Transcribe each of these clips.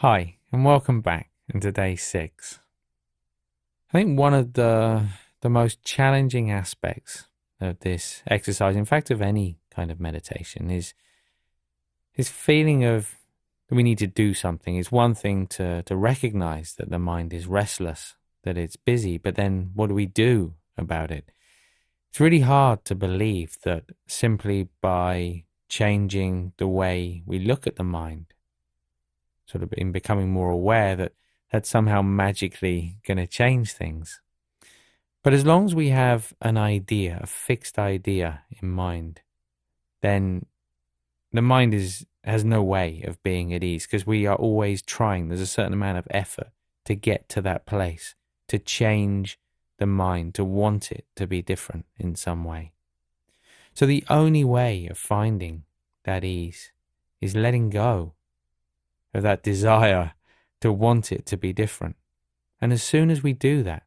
Hi, and welcome back into day 6. I think one of the most challenging aspects of this exercise, in fact of any kind of meditation, is this feeling of that we need to do something. It's one thing to recognize that the mind is restless, that it's busy, but then what do we do about it? It's really hard to believe that simply by changing the way we look at the mind, sort of in becoming more aware, that that's somehow magically going to change things. But as long as we have an idea, a fixed idea in mind, then the mind has no way of being at ease because we are always trying. There's a certain amount of effort to get to that place, to change the mind, to want it to be different in some way. So the only way of finding that ease is letting go of that desire to want it to be different. And as soon as we do that,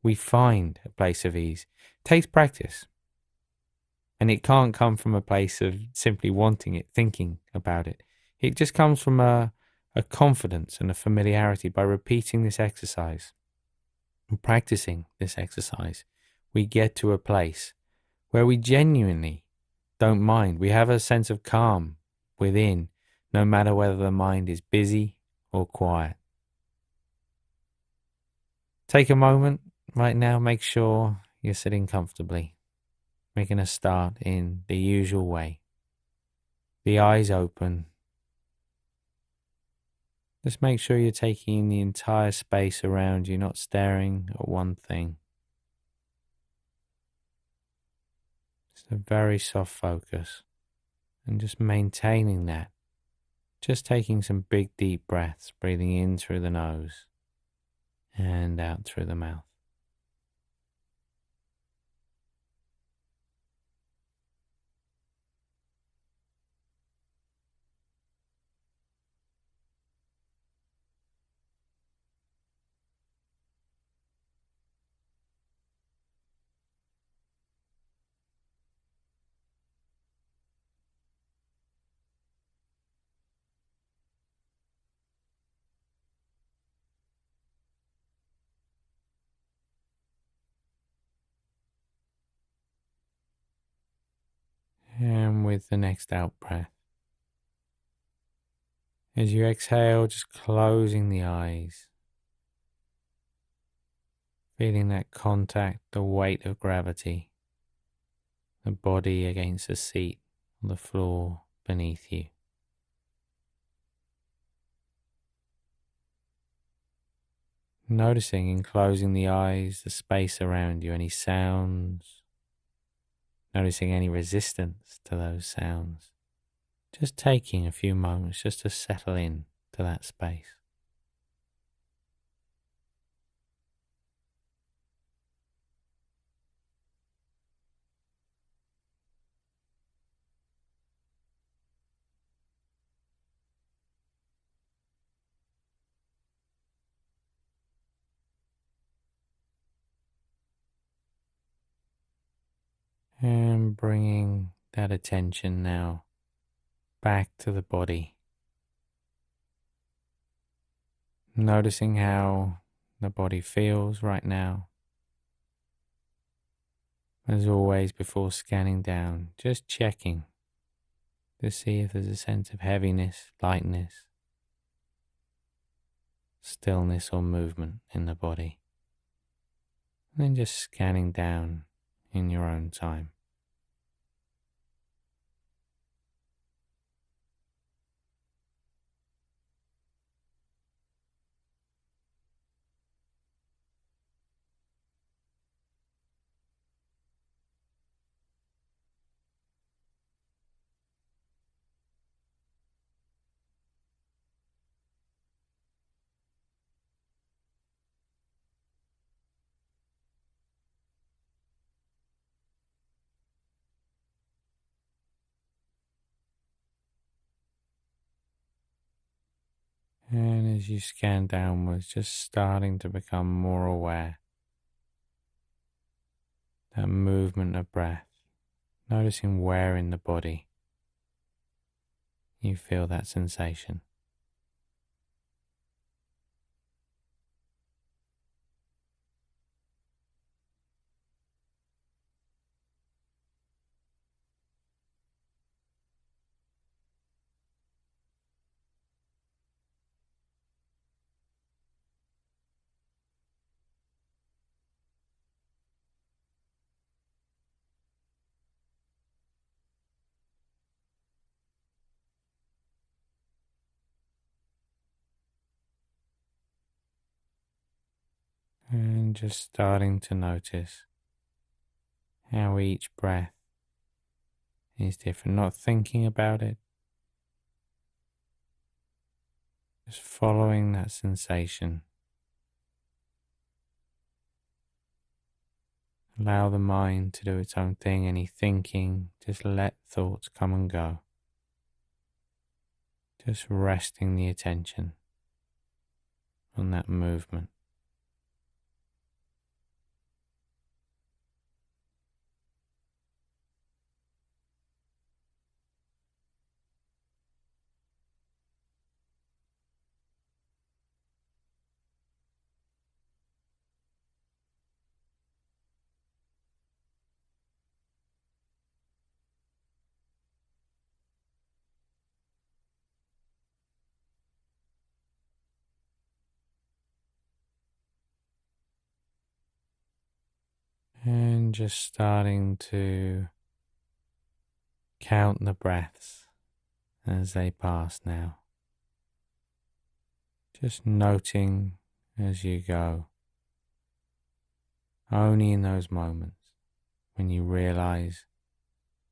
we find a place of ease. It takes practice. And it can't come from a place of simply wanting it, thinking about it. It just comes from a confidence and a familiarity by repeating this exercise and practicing this exercise. We get to a place where we genuinely don't mind. We have a sense of calm within, no matter whether the mind is busy or quiet. Take a moment right now, make sure you're sitting comfortably. We're going to start in the usual way. The eyes open. Just make sure you're taking in the entire space around you, not staring at one thing. Just a very soft focus and just maintaining that. Just taking some big deep breaths, breathing in through the nose and out through the mouth. And with the next out breath, as you exhale, just closing the eyes, feeling that contact, the weight of gravity, the body against the seat on the floor beneath you. Noticing in closing the eyes, the space around you, any sounds, noticing any resistance to those sounds. Just taking a few moments just to settle in to that space. And bringing that attention now back to the body. Noticing how the body feels right now. As always, before scanning down, just checking to see if there's a sense of heaviness, lightness, stillness or movement in the body. And then just scanning down in your own time. And as you scan downwards, just starting to become more aware. That movement of breath, noticing where in the body you feel that sensation. And just starting to notice how each breath is different, not thinking about it, just following that sensation. Allow the mind to do its own thing. Any thinking, just let thoughts come and go. Just resting the attention on that movement. And just starting to count the breaths as they pass now. Just noting as you go. Only in those moments when you realize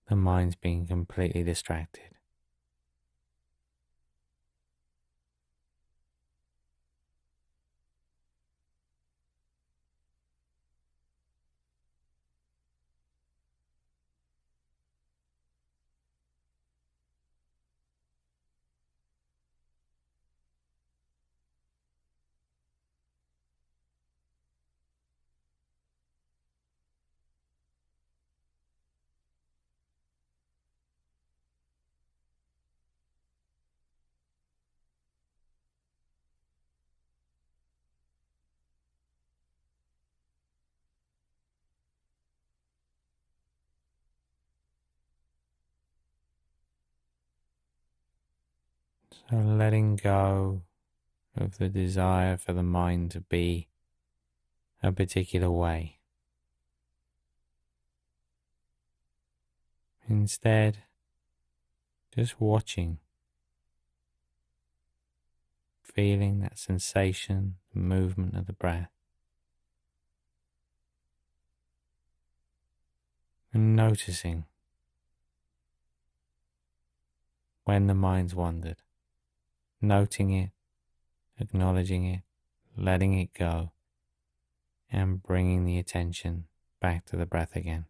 the mind's being completely distracted. So letting go of the desire for the mind to be a particular way. Instead, just watching, feeling that sensation, movement of the breath, and noticing when the mind's wandered, noting it, acknowledging it, letting it go, and bringing the attention back to the breath again.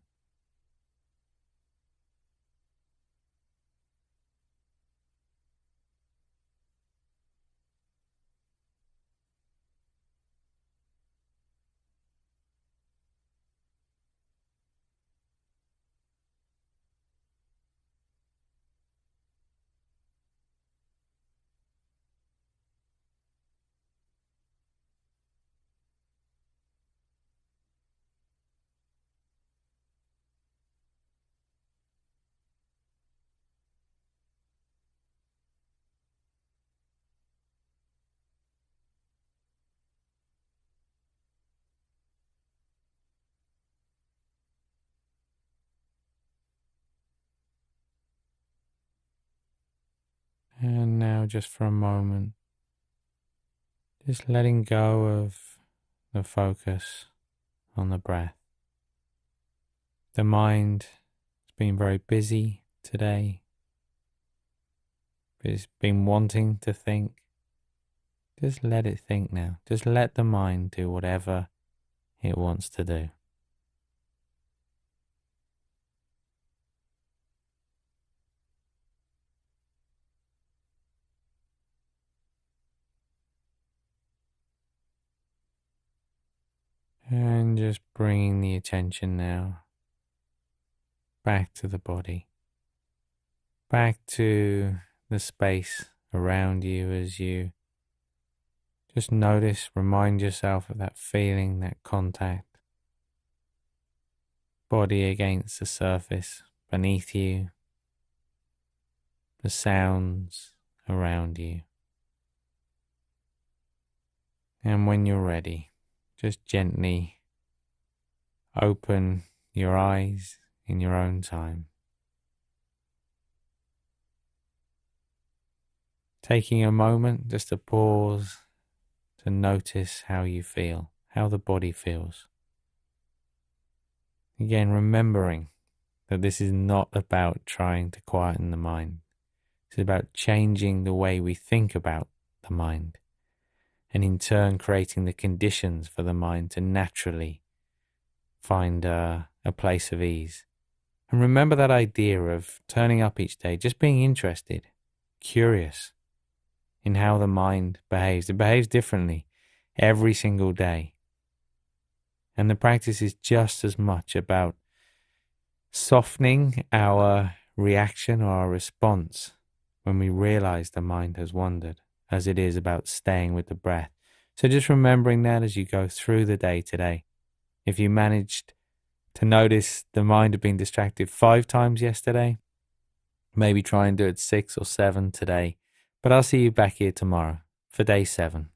And now just for a moment, just letting go of the focus on the breath. The mind has been very busy today. It's been wanting to think. Just let it think now. Just let the mind do whatever it wants to do. And just bringing the attention now back to the body, back to the space around you as you just notice, remind yourself of that feeling, that contact, body against the surface beneath you, the sounds around you. And when you're ready, just gently open your eyes in your own time. Taking a moment just to pause, to notice how you feel, how the body feels. Again, remembering that this is not about trying to quieten the mind. It's about changing the way we think about the mind, and in turn creating the conditions for the mind to naturally find a place of ease. And remember that idea of turning up each day, just being interested, curious in how the mind behaves. It behaves differently every single day. And the practice is just as much about softening our reaction or our response when we realize the mind has wandered, as it is about staying with the breath. So just remembering that as you go through the day today. If you managed to notice the mind had been distracted 5 times yesterday, maybe try and do it 6 or 7 today. But I'll see you back here tomorrow for day 7.